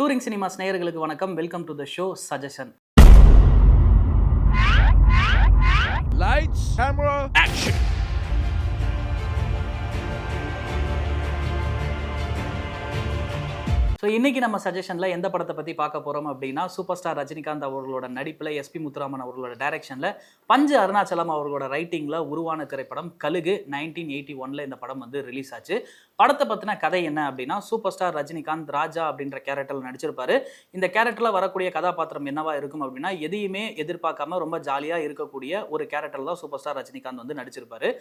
Touring cinemas நேயர்களுக்கு வணக்கம். Welcome to the show suggestion. Lights, camera, action. So இன்றைக்கி நம்ம சஜஷனில் எந்த படத்தை பற்றி பார்க்க போகிறோம் அப்படின்னா, சூப்பர் ஸ்டார் ரஜினிகாந்த் அவர்களோட நடிப்பில் எஸ்பி முத்துராமன் அவர்களோட டைரக்ஷனில் பஞ்சு அருணாச்சலம் அவர்களோட ரைட்டிங்கில் உருவான திரைப்படம் கழுகு 1981 இந்த படம் வந்து ரிலீஸ் ஆச்சு. படத்தை பற்றின கதை என்ன அப்படின்னா, சூப்பர் ஸ்டார் ரஜினிகாந்த் ராஜா அப்படின்ற கேரக்டரில் நடிச்சிருப்பாரு. இந்த கேரக்டரில் வரக்கூடிய கதாபாத்திரம் என்னவா இருக்கும் அப்படின்னா, எதையுமே எதிர்பார்க்காம ரொம்ப ஜாலியாக இருக்கக்கூடிய ஒரு கேரக்டரில் தான் சூப்பர் ஸ்டார் ரஜினிகாந்த் வந்து நடிச்சிருப்பாரு.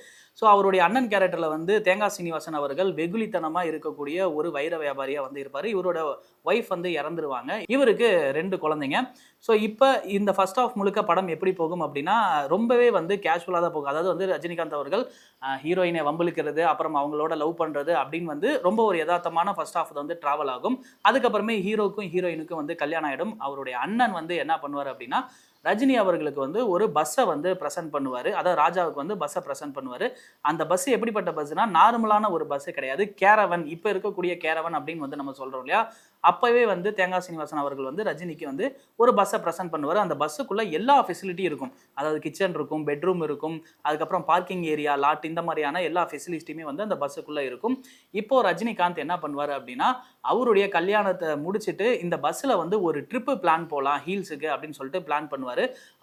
ஸோ அவருடைய அண்ணன் கேரக்டரில் வந்து தேங்காய் சீனிவாசன் அவர்கள் வெகுளித்தனமாக இருக்கக்கூடிய ஒரு வைர வியாபாரியாக வந்து இருப்பார். இவரோட வைஃப் வந்து இறந்துருவாங்க. இவருக்கு 2 குழந்தைங்க. ஸோ இப்போ இந்த ஃபர்ஸ்ட் ஆஃப் முழுக்க படம் எப்படி போகும் அப்படின்னா, ரொம்பவே வந்து கேஷுவலாக தான் போகும். அதாவது வந்து ரஜினிகாந்த் அவர்கள் ஹீரோயினை வம்பிழுக்கிறது, அப்புறம் அவங்களோட லவ் பண்ணுறது அப்படின்னு வந்து ரொம்ப ஒரு யதார்த்தமான ஃபர்ஸ்ட் ஆஃப் வந்து ட்ராவல் ஆகும். அதுக்கப்புறமே ஹீரோக்கும் ஹீரோயினுக்கும் வந்து கல்யாணம் ஆகிடும். அவருடைய அண்ணன் வந்து என்ன பண்ணுவார் அப்படின்னா, ரஜினி அவர்களுக்கு வந்து ஒரு பஸ்ஸை வந்து ப்ரெசென்ட் பண்ணுவார். அதாவது ராஜாவுக்கு வந்து பஸ்ஸை ப்ரெசென்ட் பண்ணுவார். அந்த பஸ் எப்படிப்பட்ட பஸ்ஸுனா, நார்மலான ஒரு பஸ்ஸு கிடையாது, கேரவன். இப்போ இருக்கக்கூடிய கேரவன் அப்படின்னு வந்து நம்ம சொல்கிறோம் இல்லையா, அப்போவே வந்து தேங்காய் சீனிவாசன் அவர்கள் வந்து ரஜினிக்கு வந்து ஒரு பஸ்ஸை ப்ரெசென்ட் பண்ணுவார். அந்த பஸ்ஸுக்குள்ளே எல்லா ஃபெசிலிட்டியும் இருக்கும். அதாவது கிச்சன் இருக்கும், பெட்ரூம் இருக்கும், அதுக்கப்புறம் பார்க்கிங் ஏரியா, லாட், இந்த மாதிரியான எல்லா ஃபெசிலிட்டியுமே வந்து அந்த பஸ்ஸுக்குள்ளே இருக்கும். இப்போது ரஜினிகாந்த் என்ன பண்ணுவார் அப்படின்னா, அவருடைய கல்யாணத்தை முடிச்சுட்டு இந்த பஸ்ஸில் வந்து ஒரு ட்ரிப்பு பிளான் போகலாம் ஹீல்ஸுக்கு அப்படின்னு சொல்லிட்டு பிளான் பண்ணுவார்.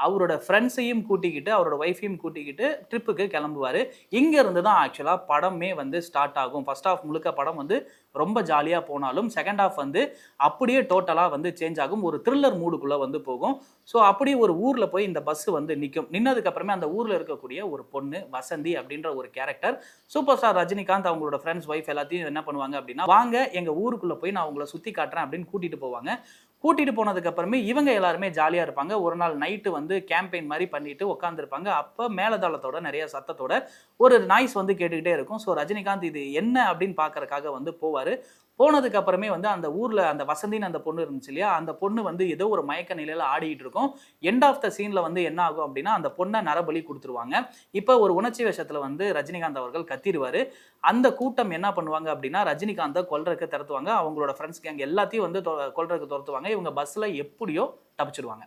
அவரோட ஃப்ரெண்ட்ஸையும் கூட்டிக்கிட்டு அவரோட ஒய்ஃபையும் கூட்டிக்கிட்டு ட்ரிப்புக்கு கிளம்புவார். இங்கேருந்து தான் ஆக்சுவலாக படமே வந்து ஸ்டார்ட் ஆகும். ஃபர்ஸ்ட் ஆஃப் முழுக்க படம் வந்து ரொம்ப ஜாலியாக போனாலும் செகண்ட் ஆஃப் வந்து அப்படியே டோட்டலாக வந்து சேஞ்ச் ஆகும். ஒரு த்ரில்லர் மூடுக்குள்ளே வந்து போகும். ஸோ அப்படி ஒரு ஊரில் போய் இந்த பஸ் வந்து நிற்கும். நின்னதுக்கப்புறமே அந்த ஊரில் இருக்கக்கூடிய ஒரு பொண்ணு வசந்தி அப்படின்ற ஒரு கேரக்டர், சூப்பர் ஸ்டார் ரஜினிகாந்த் அவங்களோட ஃப்ரெண்ட்ஸ் ஒய்ஃப் எல்லாத்தையும் என்ன பண்ணுவாங்க அப்படின்னா, வாங்க எங்கள் ஊருக்குள்ளே போய் நான் உங்களை சுற்றி காட்டுறேன் அப்படின்னு கூட்டிகிட்டு போவாங்க. கூட்டிகிட்டு போனதுக்கு அப்புறமே இவங்க எல்லாருமே ஜாலியாக இருப்பாங்க. ஒரு நாள் நைட்டு வந்து கேம்பெயின் மாதிரி பண்ணிட்டு உட்காந்துருப்பாங்க. அப்போ மேலதாளத்தோட நிறைய சத்தத்தோட ஒரு நாய்ஸ் வந்து கேட்டுக்கிட்டே இருக்கும். ஸோ ரஜினிகாந்த் இது என்ன அப்படின்னு பார்க்கறக்காக வந்து போவார். போனதுக்கு அப்புறமே வந்து அந்த ஊரில் அந்த வசந்தின்னு அந்த பொண்ணு இருந்துச்சு இல்லையா, அந்த பொண்ணு வந்து ஏதோ ஒரு மயக்க நிலையில் ஆடிட்டு இருக்கும். எண்ட் ஆஃப் த சீனில் வந்து என்ன ஆகும் அப்படின்னா, அந்த பொண்ணை நரபலி கொடுத்துருவாங்க. இப்போ ஒரு உணர்ச்சி விஷயத்தில் வந்து ரஜினிகாந்த் அவர்கள் கத்திடுவார். அந்த கூட்டம் என்ன பண்ணுவாங்க அப்படின்னா, ரஜினிகாந்தை கொல்றதுக்கு துரத்துவாங்க. அவங்களோட ஃப்ரெண்ட்ஸ் கேங் எல்லாத்தையும் வந்து கொல்றதுக்கு துரத்துவாங்க. இவங்க பஸ்ஸில் எப்படியோ தப்பிச்சிடுவாங்க.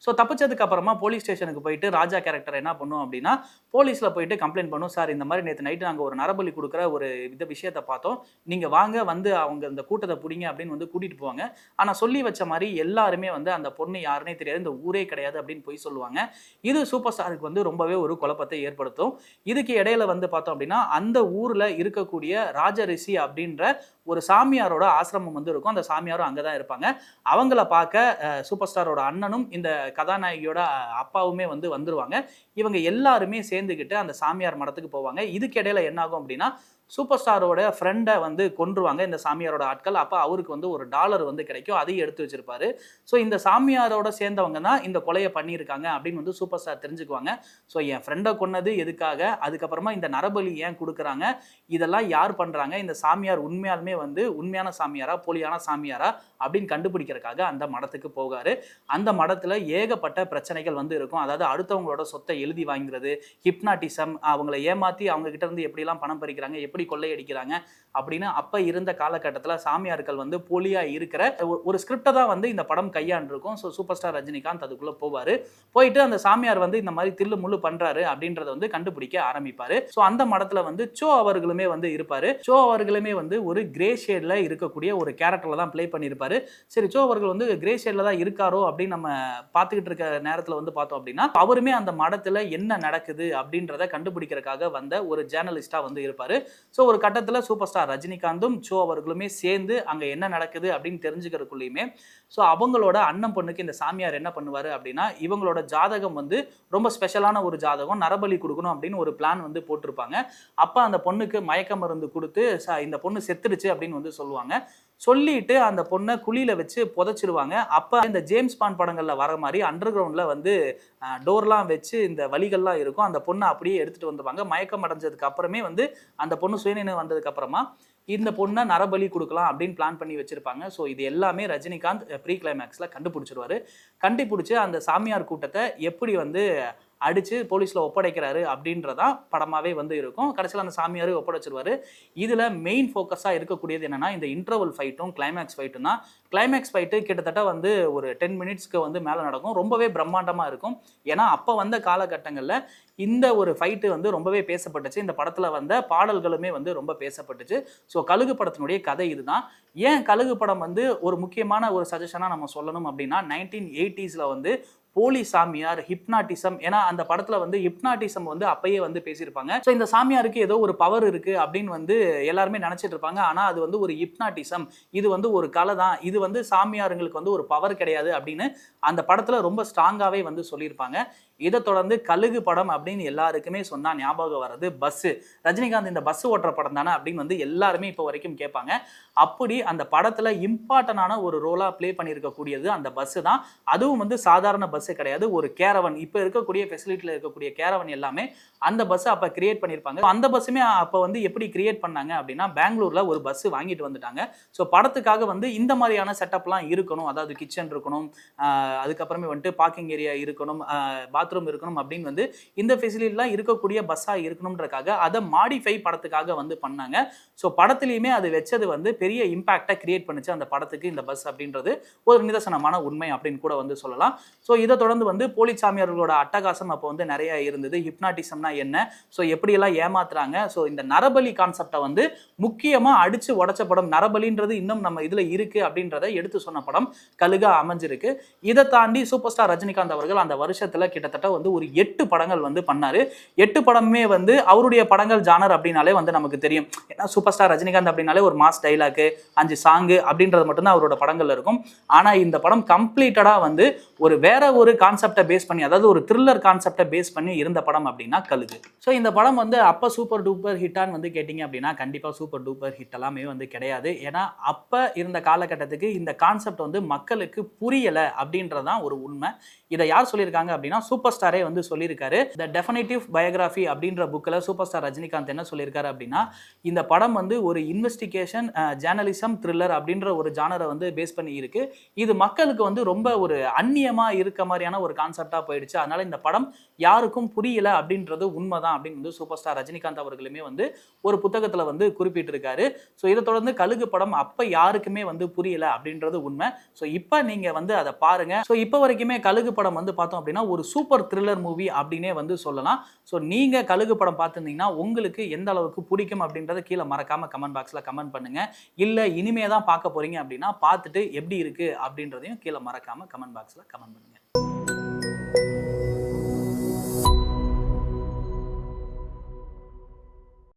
ஸோ தப்பிச்சதுக்கு அப்புறமா போலீஸ் ஸ்டேஷனுக்கு போயிட்டு ராஜா கேரக்டர் என்ன பண்ணும் அப்படின்னா, போலீஸில் போயிட்டு கம்ப்ளைண்ட் பண்ணும். சார், இந்த மாதிரி நேற்று நைட்டு நாங்கள் ஒரு நரபலி கொடுக்குற ஒரு விஷயத்தை பார்த்தோம். நீங்கள் வாங்க வந்து அவங்க இந்த கூட்டத்தை பிடிங்க அப்படின்னு வந்து கூட்டிகிட்டு போவாங்க. ஆனால் சொல்லி வச்ச மாதிரி எல்லாருமே வந்து அந்த பொண்ணு யாருன்னே தெரியாது, இந்த ஊரே கிடையாது அப்படின்னு போய் சொல்லுவாங்க. இது சூப்பர் ஸ்டாருக்கு வந்து ரொம்பவே ஒரு குழப்பத்தை ஏற்படுத்தும். இதுக்கு இடையில வந்து பார்த்தோம் அப்படின்னா, அந்த ஊரில் இருக்கக்கூடிய ராஜரிஷி அப்படின்ற ஒரு சாமியாரோட ஆசிரமம் வந்து இருக்கும். அந்த சாமியாரும் அங்கே தான் இருப்பாங்க. அவங்கள பார்க்க சூப்பர் ஸ்டாரோட அண்ணனும் இந்த கதாநாயகியோட அப்பாவுமே வந்து வந்துருவாங்க. இவங்க எல்லாருமே சேர்ந்துக்கிட்டு அந்த சாமியார் மடத்துக்கு போவாங்க. இதுக்கு இடையில என்ன ஆகும் அப்படின்னா, சூப்பர் ஸ்டாரோட ஃப்ரெண்டை வந்து கொன்றுவாங்க இந்த சாமியாரோட ஆட்கள். அப்போ அவருக்கு வந்து ஒரு $1 வந்து கிடைக்கும். அதையும் எடுத்து வச்சிருப்பாரு. ஸோ இந்த சாமியாரோட சேர்ந்தவங்க தான் இந்த கொலையை பண்ணியிருக்காங்க அப்படின்னு வந்து சூப்பர் ஸ்டார் தெரிஞ்சுக்குவாங்க. ஸோ என் ஃப்ரெண்டை கொன்னது எதுக்காக, அதுக்கப்புறமா இந்த நரபலி ஏன் கொடுக்குறாங்க, இதெல்லாம் யார் பண்ணுறாங்க, இந்த சாமியார் உண்மையாலுமே வந்து உண்மையான சாமியாரா போலியான சாமியாரா அப்படின்னு கண்டுபிடிக்கிறதுக்காக அந்த மடத்துக்கு போகாரு. அந்த மடத்தில் ஏகப்பட்ட பிரச்சனைகள் வந்து இருக்கும். அதாவது அடுத்தவங்களோட சொத்தை எழுதி வாங்கிறது, ஹிப்னாட்டிசம், அவங்களை ஏமாற்றி அவங்க கிட்ட இருந்து எப்படிலாம் பணம் பறிக்கிறாங்க, எப்படி கொள்ளையடிக்கிறாங்க அப்படின்னு அப்ப இருந்த காலகட்டத்தில் சாமியார்கள் வந்து போலியா இருக்கிற ஒரு ஸ்கிரிப்டை தான் வந்து இந்த படம் கையாண்டிருக்கும். ஸோ சூப்பர் ஸ்டார் ரஜினிகாந்த் அதுக்குள்ள போவாரு. போயிட்டு அந்த சாமியார் வந்து இந்த மாதிரி தில்லு முள்ளு பண்றாரு அப்படின்றத வந்து கண்டுபிடிக்க ஆரம்பிப்பாரு. ஸோ அந்த மடத்துல வந்து சோ அவர்களுமே வந்து இருப்பாரு. சோ அவர்களுமே வந்து ஒரு கிரே ஷேட்ல இருக்கக்கூடிய ஒரு கேரக்டர்ல தான் பிளே பண்ணியிருப்பாரு. சரி, சோ அவர்கள் வந்து கிரே ஷேட்ல தான் இருக்காரோ அப்படின்னு நம்ம பார்த்துக்கிட்டு இருக்க நேரத்தில் வந்து பார்த்தோம் அப்படின்னா, அவருமே அந்த மடத்துல என்ன நடக்குது அப்படின்றத கண்டுபிடிக்கிறதுக்காக வந்த ஒரு ஜேர்னலிஸ்டா வந்து இருப்பாரு. ஸோ ஒரு கட்டத்தில் சூப்பர் ஸ்டார் ரஜினிகாந்தும் சோ அவர்களுமே சேர்ந்து அங்கே என்ன நடக்குது அப்படின்னு தெரிஞ்சுக்கிறதுக்குள்ளேயுமே, ஸோ அவங்களோட அண்ணன் பொண்ணுக்கு இந்த சாமியார் என்ன பண்ணுவார் அப்படின்னா, இவங்களோட ஜாதகம் வந்து ரொம்ப ஸ்பெஷலான ஒரு ஜாதகம், நரபலி கொடுக்கணும் அப்படின்னு ஒரு பிளான் வந்து போட்டிருப்பாங்க. அப்போ அந்த பொண்ணுக்கு மயக்க மருந்து கொடுத்து இந்த பொண்ணு செத்துடுச்சு அப்படின்னு வந்து சொல்லுவாங்க. சொல்லிட்டு அந்த பொண்ணை குழியில வச்சு புதைச்சிருவாங்க. அப்போ இந்த ஜேம்ஸ் பாண்ட் படங்களில் வர மாதிரி அண்டர் கிரவுண்டில் வந்து டோர்லாம் வச்சு இந்த வழிகள்லாம் இருக்கும். அந்த பொண்ணை அப்படியே எடுத்துகிட்டு வந்துருவாங்க. மயக்கம் அடைஞ்சதுக்கு அப்புறமே வந்து அந்த பொண்ணு சுயநினைவு வந்ததுக்கு அப்புறமா இந்த பொண்ணை நரபலி கொடுக்கலாம் அப்படின்னு பிளான் பண்ணி வச்சிருப்பாங்க. ஸோ இது எல்லாமே ரஜினிகாந்த் ப்ரீ கிளைமேக்ஸில் கண்டுபிடிச்சிருவாரு. கண்டுபிடிச்சி அந்த சாமியார் கூட்டத்தை எப்படி வந்து அடிச்சு போலீஸ்ல ஒப்படைக்கிறாரு அப்படின்றதான் படமாவே வந்து இருக்கும். கடைசியில் அந்த சாமியார் ஒப்படைச்சிருவாரு. இதுல மெயின் ஃபோக்கஸா இருக்கக்கூடியது என்னன்னா இந்த இன்டர்வல் ஃபைட்டும் கிளைமேக்ஸ் ஃபைட்டும் தான். கிளைமேக்ஸ் ஃபைட்டு கிட்டத்தட்ட வந்து ஒரு 10 மினிட்ஸ்க்கு வந்து மேல நடக்கும். ரொம்பவே பிரம்மாண்டமா இருக்கும். ஏன்னா அப்ப வந்த காலகட்டங்கள்ல இந்த ஒரு ஃபைட்டு வந்து ரொம்பவே பேசப்பட்டுச்சு. இந்த படத்துல வந்த பாடல்களுமே வந்து ரொம்ப பேசப்பட்டுச்சு. ஸோ கழுகு படத்தினுடைய கதை இதுதான். ஏன் கழுகு படம் வந்து ஒரு முக்கியமான ஒரு சஜஷனா நம்ம சொல்லணும் அப்படின்னா 1980ஸ்ல வந்து போலி சாமியார், ஹிப்னாட்டிசம், ஏன்னா அந்த படத்துல வந்து ஹிப்னாட்டிசம் வந்து அப்பயே வந்து பேசியிருப்பாங்க. ஸோ இந்த சாமியாருக்கு ஏதோ ஒரு பவர் இருக்கு அப்படின்னு வந்து எல்லாருமே நினைச்சிட்டு இருப்பாங்க. ஆனா அது வந்து ஒரு ஹிப்னாட்டிசம், இது வந்து ஒரு கலை தான், இது வந்து சாமியாருங்களுக்கு வந்து ஒரு பவர் கிடையாது அப்படின்னு அந்த படத்துல ரொம்ப ஸ்ட்ராங்காவே வந்து சொல்லியிருப்பாங்க. இதை தொடர்ந்து கழுகு படம் அப்படின்னு எல்லாருக்குமே சொன்னா ஞாபகம் வர்றது பஸ். ரஜினிகாந்த் இந்த பஸ் ஓட்டுற படம் தானே அப்படின்னு வந்து எல்லாருமே இப்போ வரைக்கும் கேட்பாங்க. அப்படி அந்த படத்துல இம்பார்ட்டன்டான ஒரு ரோலா பிளே பண்ணியிருக்கக்கூடியது அந்த பஸ் தான். அதுவும் வந்து சாதாரண பஸ் கிடையாது, ஒரு கேரவன். இப்போ இருக்கக்கூடிய ஃபெசிலிட்டியில் இருக்கக்கூடிய கேரவன் எல்லாமே அந்த பஸ் அப்போ கிரியேட் பண்ணியிருப்பாங்க. அந்த பஸ்ஸுமே அப்போ வந்து எப்படி கிரியேட் பண்ணாங்க அப்படின்னா பெங்களூர்ல ஒரு பஸ் வாங்கிட்டு வந்துட்டாங்க. ஸோ படத்துக்காக வந்து இந்த மாதிரியான செட்டப்லாம் இருக்கணும், அதாவது கிச்சன் இருக்கணும், அதுக்கப்புறமே வந்துட்டு பார்க்கிங் ஏரியா இருக்கணும், பாத்ரூம் இருக்கணும் அப்படின்னு வந்து இந்த ஃபெசிலிட்டிலாம் இருக்கக்கூடிய பஸ்ஸாக இருக்கணும்ன்றக்காக அதை மாடிஃபை படத்துக்காக வந்து பண்ணாங்க. ஸோ படத்துலையுமே அது வச்சது வந்து பெரிய இம்பாக்டை கிரியேட் பண்ணுச்சு அந்த படத்துக்கு இந்த பஸ் அப்படின்றது ஒரு நிதர்சனமான உண்மை அப்படின்னு கூட வந்து சொல்லலாம். ஸோ இதை தொடர்ந்து வந்து போலி சாமியார்களோட அட்டகாசம் அப்போ வந்து நிறைய இருந்தது. ஹிப்னாட்டிசம்னா என்ன, ஸோ எப்படியெல்லாம் ஏமாத்துறாங்க, ஸோ இந்த நரபலி கான்செப்டை வந்து முக்கியமாக அடிச்சு உடைச்ச படம். நரபலின்றது இன்னும் நம்ம இதில் இருக்கு அப்படின்றத எடுத்து சொன்ன படம் கழுகா அமைஞ்சிருக்கு. இதை தாண்டி சூப்பர் ஸ்டார் ரஜினிகாந்த் அவர்கள் அந்த வருஷத்தில் கிட்டத்தட்ட வந்து ஒரு 8 படங்கள் வந்து பண்ணாரு. 8 படமே வந்து அவருடைய படங்கள் ஜானர் அப்படின்னாலே வந்து நமக்கு தெரியும். ஏன்னா சூப்பர் ஸ்டார் ரஜினிகாந்த் அப்படின்னாலே ஒரு மாஸ் டைலாக்கு, 5 சாங்கு அப்படின்றது மட்டும்தான் அவரோட படங்கள் இருக்கும். ஆனால் இந்த படம் கம்ப்ளீட்டடாக வந்து ஒரு வேற ஒரு கான்செப்டை பேஸ் பண்ணி, அதாவது ஒரு த்ரில்லர் கான்செப்டை பேஸ் பண்ணி இருந்த படம் அப்படின்னா கழுகு. ஸோ இந்த படம் வந்து அப்போ சூப்பர் டூப்பர் ஹிட்டான்னு வந்து கேட்டிங்க அப்படின்னா கண்டிப்பாக சூப்பர் டூப்பர் ஹிட் எல்லாமே வந்து கிடையாது. ஏன்னா அப்போ இருந்த காலகட்டத்துக்கு இந்த கான்செப்ட் வந்து மக்களுக்கு புரியலை அப்படின்றதான் ஒரு உண்மை. இதை யார் சொல்லியிருக்காங்க அப்படின்னா சூப்பர் ஸ்டாரே வந்து சொல்லியிருக்காரு. த டெஃபினிட்டிவ் பயோகிராஃபி அப்படின்ற புக்கில் சூப்பர் ஸ்டார் ரஜினிகாந்த் என்ன சொல்லியிருக்காரு அப்படின்னா இந்த படம் வந்து ஒரு இன்வெஸ்டிகேஷன், ஜேர்னலிசம், த்ரில்லர் அப்படின்ற ஒரு ஜானரை வந்து பேஸ் பண்ணி இருக்கு. இது மக்களுக்கு வந்து ரொம்ப ஒரு அந்நியமாக இருக்க மாதிரியான ஒரு கான்செப்டாக போயிடுச்சு. அதனால இந்த படம் யாருக்கும் புரியல அப்படின்றது உண்மைதான் அப்படின்னு வந்து சூப்பர் ஸ்டார் ரஜினிகாந்த் அவர்களுமே வந்து ஒரு புத்தகத்தில் வந்து குறிப்பிட்டிருக்காரு. ஸோ இதை தொடர்ந்து கழுகு படம் அப்போ யாருக்குமே வந்து புரியல அப்படின்றது உண்மை. ஸோ இப்போ நீங்கள் வந்து அதை பாருங்க. ஸோ இப்போ வரைக்குமே கழுகு படம் வந்து பார்த்தோம் அப்படின்னா ஒரு சூப்பர் த்ரில்லர் மூவி அப்படின்னே வந்து சொல்லலாம். ஸோ நீங்கள் கழுகு படம் பார்த்துருந்தீங்கன்னா உங்களுக்கு எந்த அளவுக்கு பிடிக்கும் அப்படின்றத கீழே மறக்காம கமெண்ட் பாக்ஸில் கமெண்ட் பண்ணுங்க. இல்லை இனிமே தான் பார்க்க போறீங்க அப்படின்னா பார்த்துட்டு எப்படி இருக்கு அப்படின்றதையும் கீழே மறக்காம கமெண்ட் பாக்ஸில் கமெண்ட் பண்ணுங்க.